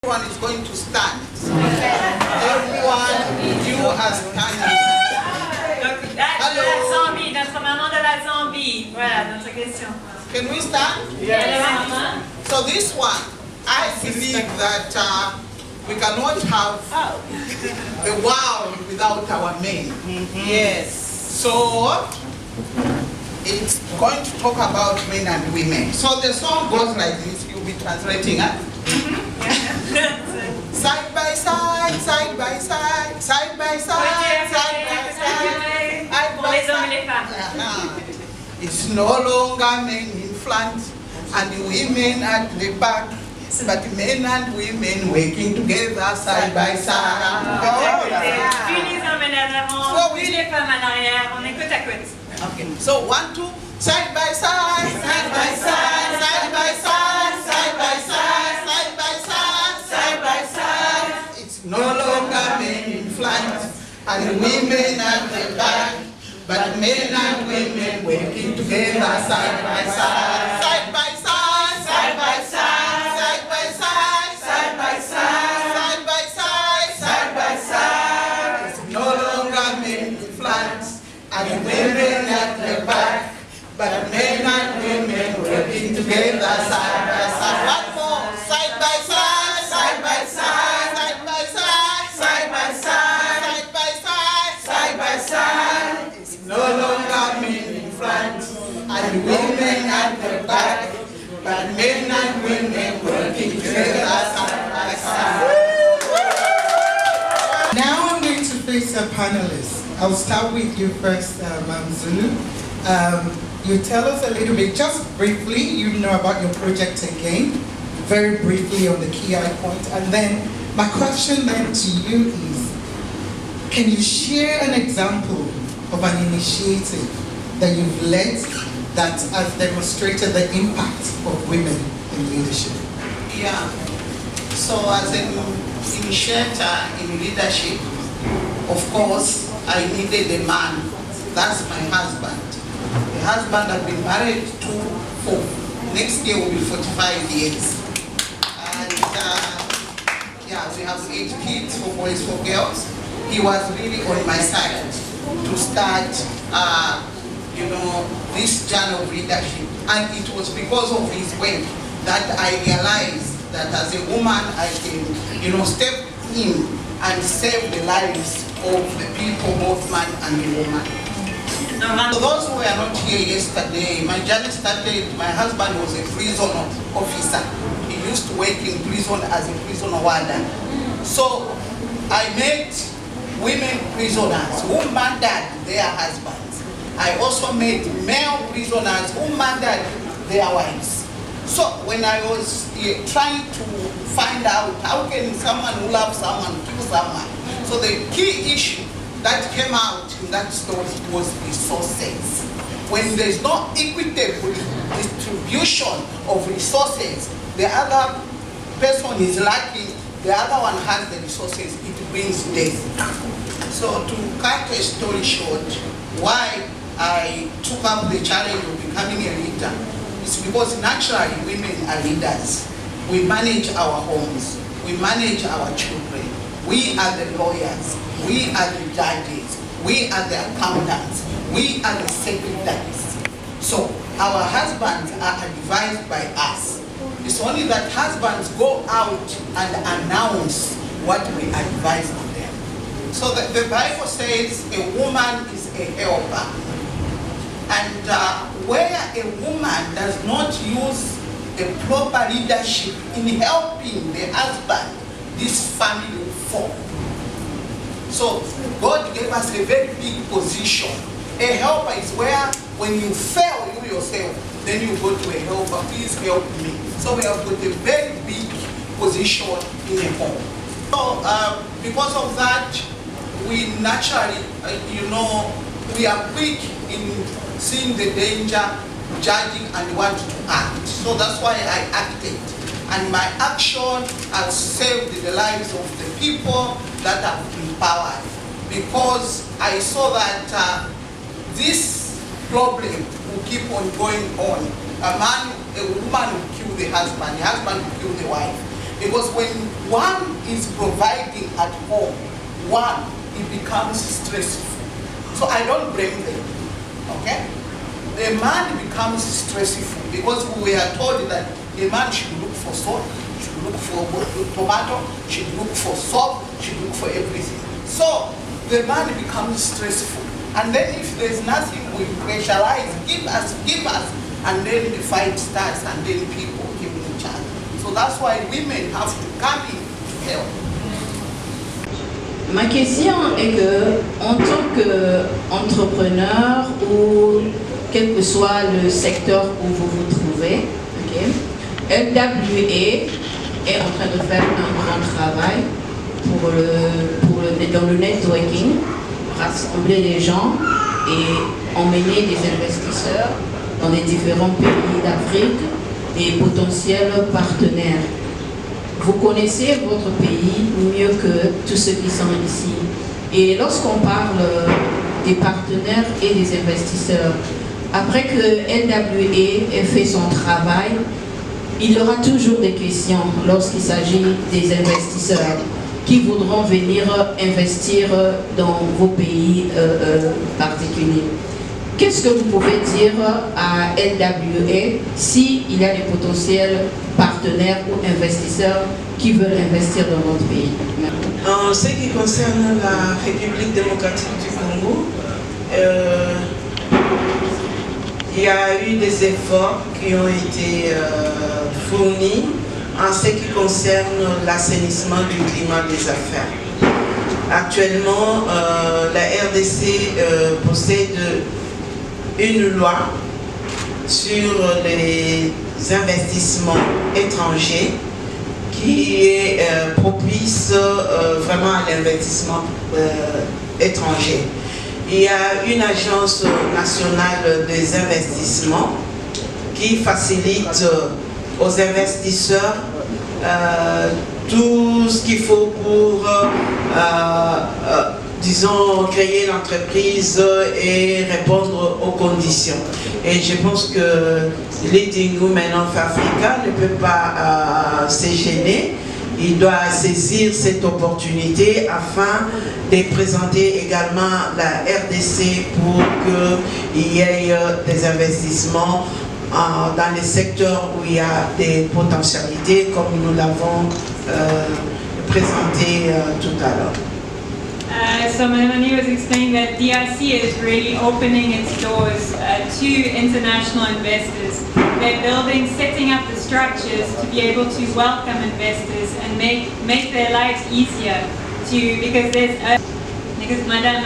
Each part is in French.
Everyone is going to stand. Everyone, you are standing. La zombie, notre maman de la zombie. Voilà, notre question. Can we stand? Yes. So this one, I believe that we cannot have a world without our men. Yes. So it's going to talk about men and women. So the song goes like this. You'll be translating, huh? Side by side, side by side, side by side, side by side. Pour les hommes et les femmes. It's no longer men in front and women at the back, but men and women working together side by side. Puis les hommes en avant, puis les femmes en arrière. On est côte à côte. Okay. So 1, 2, side by side, side by side, side by side, side by side, side by side, side by side. It's no longer men in front and women at the back, but men and women working together side by side, side by side, side by side, side by side, side by side, side by side, side by side. It's no longer men in front and women at the back, but men and women working together side by side. One more, side by side, side by side, side by side, side by side, side by side, side by side. It's no longer men in front and women at the back, but men and women working together side by side. Now I'm going to face our panelists. I'll start with you first, Ma'am Zulu. You tell us a little bit, just briefly, you know about your project again, very briefly on the key eye point. And then my question then to you is, can you share an example of an initiative that you've led that has demonstrated the impact of women in leadership? Yeah. So as an initiator in leadership, of course, I needed a man. That's my husband. The husband I've been married to for next year will be 45 years. And yeah, we have 8 kids, 4 boys, 4 girls. He was really on my side to start, this journey of leadership. And it was because of his work that I realized that as a woman I can, step in and save the lives of the people, both man and woman. For those who were not here yesterday, my journey started, my husband was a prison officer. He used to work in prison as a prison warden. So I met women prisoners who murdered their husbands. I also met male prisoners who murdered their wives. So when I was trying to find out how can someone who loves someone kill someone, so the key issue that came out in that story was resources. When there's no equitable distribution of resources, the other person is lacking, the other one has the resources, it brings death. So to cut a story short, why I took up the challenge of becoming a leader, it's because naturally women are leaders. We manage our homes, we manage our children, we are the lawyers, we are the judges, we are the accountants, we are the secretaries. So our husbands are advised by us. It's only that husbands go out and announce what we advise on them. So the Bible says a woman is a helper. And where a woman does not use a proper leadership in helping the husband, this family will fall. So God gave us a very big position. A helper is where when you fail you yourself, then you go to a helper, please help me. So we have got a very big position in a home. So because of that, we naturally, we are quick in seeing the danger, judging, and want to act. So that's why I acted. And my action has saved the lives of the people that have empowered. Because I saw that this problem will keep on going on. A woman will kill the husband will kill the wife. Because when one is providing at home, one, it becomes stressful. So I don't blame them, okay? The man becomes stressful because we are told that a man should look for salt, should look for tomato, should look for soap, should look for everything. So the man becomes stressful. And then if there's nothing, we pressurize, give us, and then the fight starts and then people give the chance. So that's why women have to come in to help. Ma question est que, en tant qu'entrepreneur ou quel que soit le secteur où vous vous trouvez, okay, LWA est en train de faire un grand travail dans le networking, rassembler les gens et emmener des investisseurs dans les différents pays d'Afrique, des potentiels partenaires. Vous connaissez votre pays mieux que tous ceux qui sont ici. Et lorsqu'on parle des partenaires et des investisseurs, après que LWA ait fait son travail, il y aura toujours des questions lorsqu'il s'agit des investisseurs qui voudront venir investir dans vos pays particuliers. Qu'est-ce que vous pouvez dire à LWA s'il y a des potentiels partenaires ou investisseurs qui veulent investir dans votre pays? En ce qui concerne la République démocratique du Congo, il y a eu des efforts qui ont été fournis en ce qui concerne l'assainissement du climat des affaires. Actuellement, la RDC possède une loi sur les investissements étrangers qui est propice vraiment à l'investissement étranger. Il y a une agence nationale des investissements qui facilite aux investisseurs tout ce qu'il faut pour disons, créer l'entreprise et répondre aux conditions. Et je pense que Leading Women of Africa ne peut pas se gêner. Il doit saisir cette opportunité afin de présenter également la RDC pour qu'il y ait des investissements dans les secteurs où il y a des potentialités, comme nous l'avons présenté tout à l'heure. So Melanie was explaining that DRC is really opening its doors to international investors. They're setting up the structures to be able to welcome investors and make their lives easier because Madame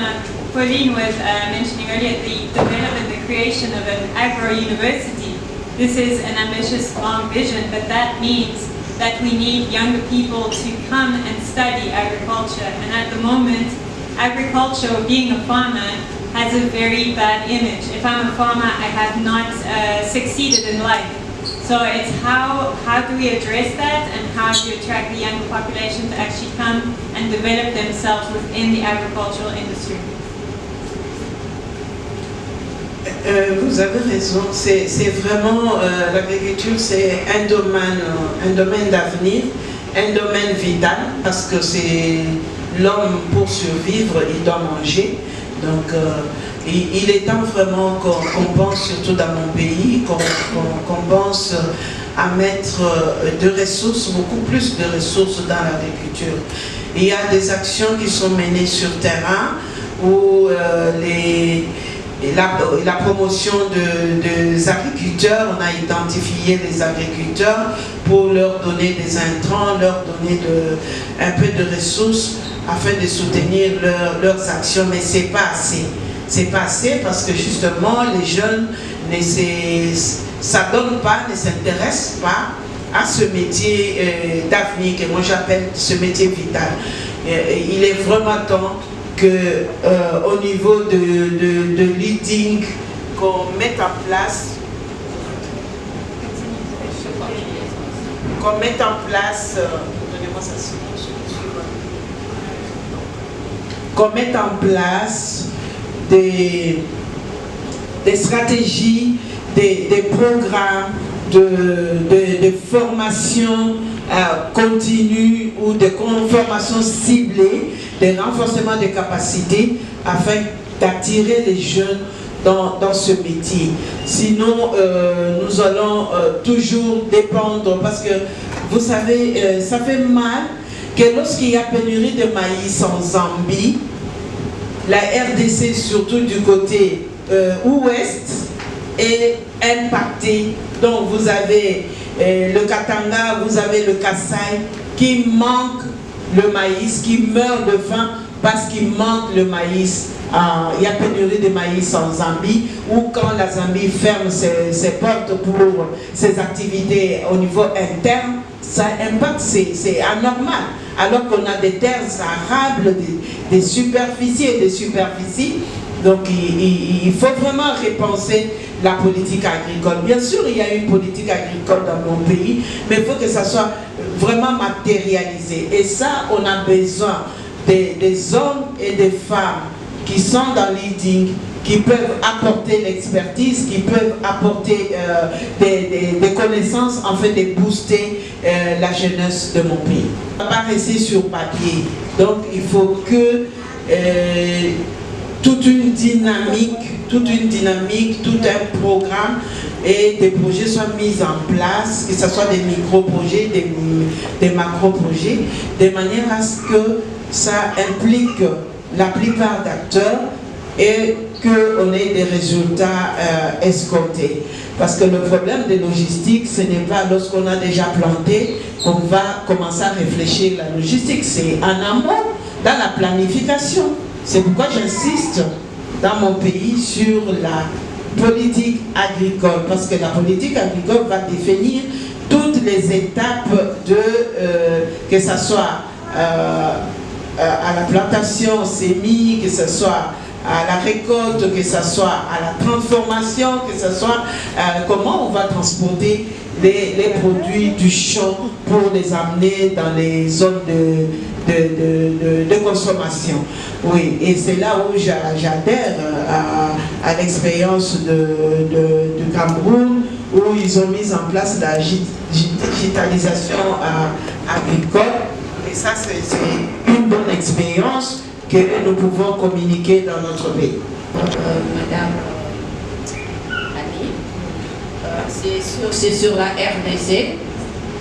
Pauline was mentioning earlier the development, the creation of an agro-university. This is an ambitious, long vision, but that means that we need younger people to come and study agriculture. And at the moment, agriculture, being a farmer, has a very bad image. If I'm a farmer, I have not succeeded in life. So it's how do we address that, and how do you attract the younger population to actually come and develop themselves within the agricultural industry? Vous avez raison, c'est vraiment l'agriculture, c'est un domaine d'avenir, un domaine vital, parce que c'est l'homme, pour survivre, il doit manger. Donc il est temps vraiment qu'on pense, surtout dans mon pays, qu'on pense à mettre de ressources, beaucoup plus de ressources dans l'agriculture. Il y a des actions qui sont menées sur terrain où la promotion des agriculteurs, on a identifié les agriculteurs pour leur donner des intrants, leur donner un peu de ressources afin de soutenir leurs actions, mais c'est pas assez. C'est pas assez parce que justement les jeunes ne s'adonnent pas, ne s'intéressent pas à ce métier d'avenir que moi j'appelle ce métier vital. Il est vraiment temps que au niveau de Leading, qu'on mette en place des stratégies, des programmes de formations continues ou de formations ciblées, des renforcements des capacités afin d'attirer les jeunes dans ce métier. Sinon, nous allons toujours dépendre, parce que vous savez, ça fait mal que lorsqu'il y a pénurie de maïs en Zambie, la RDC, surtout du côté ouest, est impactée. Donc vous avez le Katanga, vous avez le Kassai qui manque le maïs, qui meurt de faim parce qu'il manque le maïs. Il y a pénurie de maïs en Zambie, ou quand la Zambie ferme ses portes pour ses activités au niveau interne, ça impacte, c'est anormal. Alors qu'on a des terres arables, des superficies et des superficies. Donc il faut vraiment repenser la politique agricole. Bien sûr, il y a une politique agricole dans mon pays, mais il faut que ça soit vraiment matérialisé. Et ça, on a besoin des hommes et des femmes qui sont dans leading, qui peuvent apporter l'expertise, qui peuvent apporter des connaissances en fait de booster la jeunesse de mon pays. On ne va pas rester sur papier. Donc il faut que toute une dynamique, tout un programme et des projets soient mis en place, que ce soit des micro-projets, des macro-projets, de manière à ce que ça implique la plupart d'acteurs et qu'on ait des résultats escomptés. Parce que le problème de logistique, ce n'est pas lorsqu'on a déjà planté qu'on va commencer à réfléchir la logistique, c'est en amont, dans la planification. C'est pourquoi j'insiste dans mon pays sur la politique agricole, parce que la politique agricole va définir toutes les étapes que ce soit à la plantation, semis, que ce soit à la récolte, que ce soit à la transformation, que ce soit comment on va transporter les produits du champ pour les amener dans les zones de consommation. Oui, et c'est là où j'adhère à l'expérience du Cameroun, où ils ont mis en place la digitalisation agricole. Et ça, c'est une bonne expérience que nous pouvons communiquer dans notre pays. Madame Annie, c'est sur la RDC.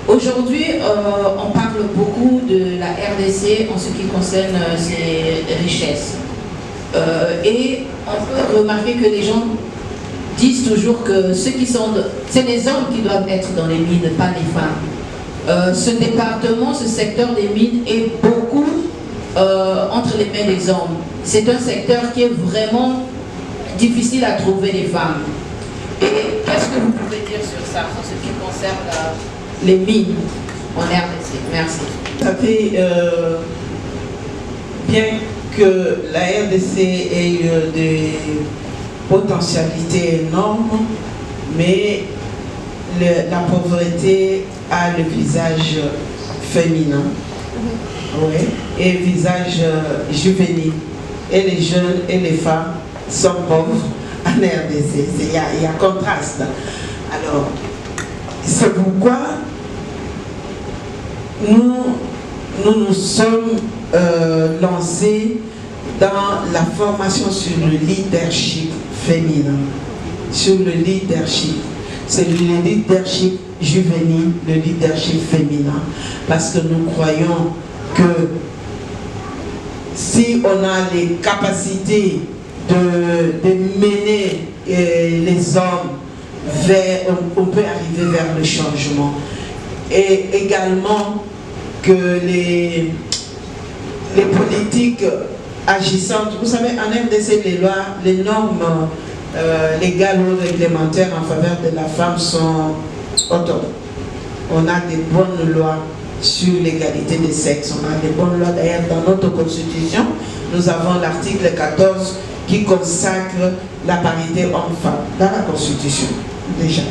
Aujourd'hui, on parle beaucoup de la RDC en ce qui concerne ses richesses. Et on peut remarquer que les gens disent toujours que c'est les hommes qui doivent être dans les mines, pas les femmes. Ce département, ce secteur des mines est beaucoup entre les mains des hommes. C'est un secteur qui est vraiment difficile à trouver les femmes. Et qu'est-ce que vous pouvez dire sur ça, en ce qui concerne les mines en RDC? Merci. Ça fait bien que la RDC ait des potentialités énormes, mais la pauvreté a le visage féminin, oui, et le visage juvénile. Et les jeunes et les femmes sont pauvres en RDC. Il y a contraste. Alors, c'est pourquoi nous sommes lancés dans la formation sur le leadership féminin, sur le leadership. C'est le leadership juvénile, le leadership féminin, parce que nous croyons que si on a les capacités de mener les hommes vers, on peut arriver vers le changement. Et également que les politiques agissantes, vous savez, en RDC, les normes légales ou réglementaires en faveur de la femme sont autonomes. On a des bonnes lois sur l'égalité des sexes. On a des bonnes lois d'ailleurs dans notre constitution. Nous avons l'article 14 qui consacre la parité homme-femme dans la constitution déjà.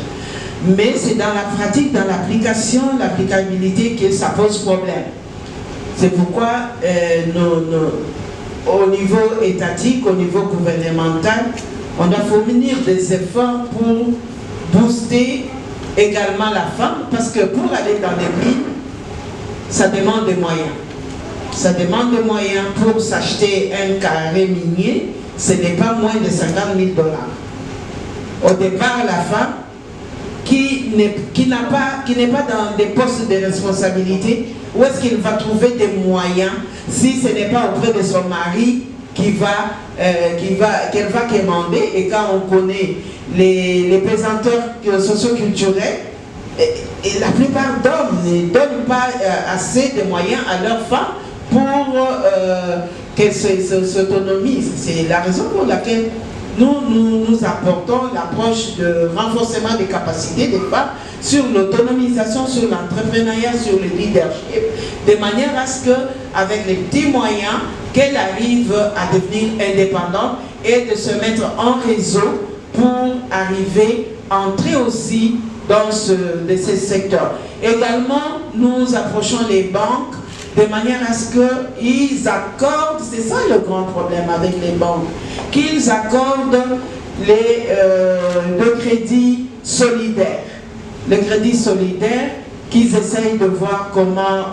Mais c'est dans la pratique, dans l'application, l'applicabilité que ça pose problème. C'est pourquoi au niveau étatique, au niveau gouvernemental, on doit fournir des efforts pour booster également la femme, parce que pour aller dans les mines, ça demande des moyens. Ça demande des moyens pour s'acheter un carré minier, ce n'est pas moins de 50 000 $. Au départ, la femme qui n'est pas dans des postes de responsabilité, où est-ce qu'il va trouver des moyens si ce n'est pas auprès de son mari qu'elle va quémander? Et quand on connaît les pesanteurs socioculturels, et la plupart d'hommes ne donnent pas assez de moyens à leurs femmes pour qu'elles s'autonomisent. C'est la raison pour laquelle nous apportons l'approche de renforcement des capacités des femmes sur l'autonomisation, sur l'entrepreneuriat, sur le leadership, de manière à ce qu'avec les petits moyens, qu'elle arrive à devenir indépendante et de se mettre en réseau pour arriver à entrer aussi dans ces secteurs. Également, nous approchons les banques de manière à ce qu'ils accordent, c'est ça le grand problème avec les banques, qu'ils accordent le crédit solidaire. Le crédit solidaire, qu'ils essayent de voir comment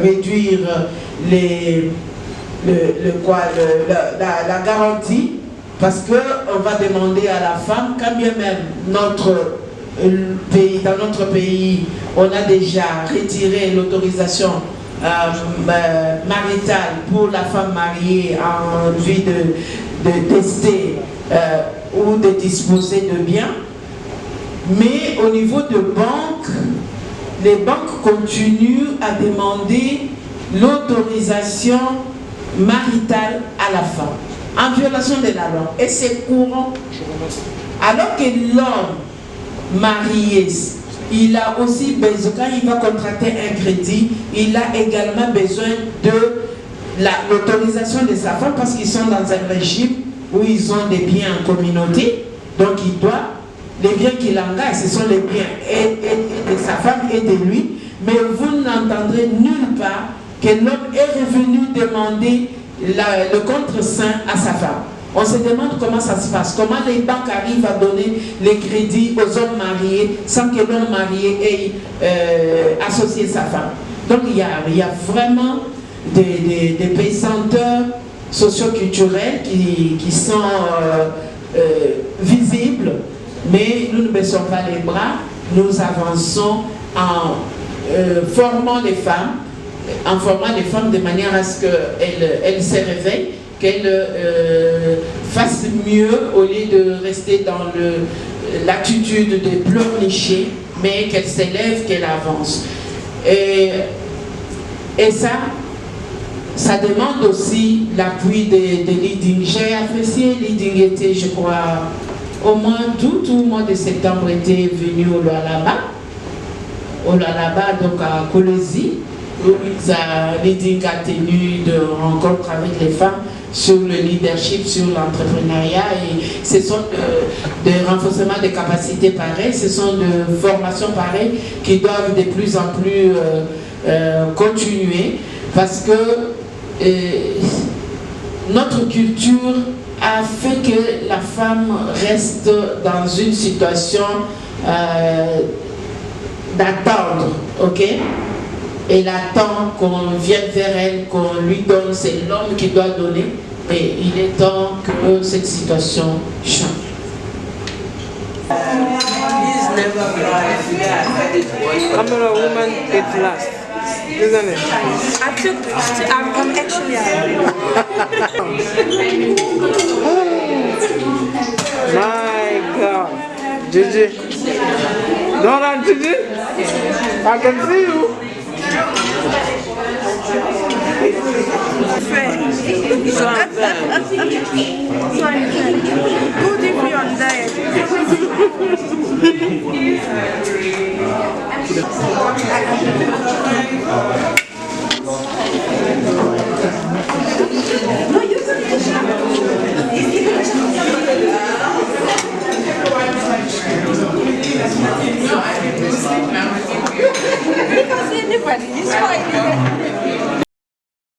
réduire la garantie, parce qu'on va demander à la femme, quand bien même dans notre pays, on a déjà retiré l'autorisation maritale pour la femme mariée en vue de tester ou de disposer de biens. Mais au niveau de banques, les banques continuent à demander l'autorisation maritale à la femme, en violation de la loi. Et c'est courant. Alors que l'homme marié, il a aussi besoin, quand il va contracter un crédit, il a également besoin de l'autorisation de sa femme, parce qu'ils sont dans un régime où ils ont des biens en communauté. Donc il doit, les biens qu'il engage, ce sont les biens de sa femme et de lui. Mais vous n'entendrez nulle part que l'homme est revenu demander le contre-saint à sa femme. On se demande comment ça se passe, comment les banques arrivent à donner les crédits aux hommes mariés sans que l'homme marié ait associé sa femme. Donc il y a vraiment des pesanteurs socioculturels qui sont visibles, mais nous ne baissons pas les bras, nous avançons en formant les femmes, de manière à ce qu'elles se réveillent, qu'elles fassent mieux au lieu de rester dans l'attitude de pleurnicher, mais qu'elles s'élèvent, qu'elles avancent. Et ça demande aussi l'appui de Leading. J'ai apprécié Leading était, je crois, au mois d'août ou au mois de septembre, était venu au Lualaba, donc à Kolwezi, où Leading a tenu de rencontres avec les femmes sur le leadership, sur l'entrepreneuriat, et ce sont des renforcements de capacités pareilles, ce sont de formations pareilles qui doivent de plus en plus continuer, parce que notre culture a fait que la femme reste dans une situation d'attendre, ok? Elle attend qu'on vienne vers elle, qu'on lui donne, c'est l'homme qui doit donner, et il est temps que cette situation change. Camera woman is last, isn't it? I'm actually My God, Gigi, don't run, Gigi. I can see you. So unfair. Good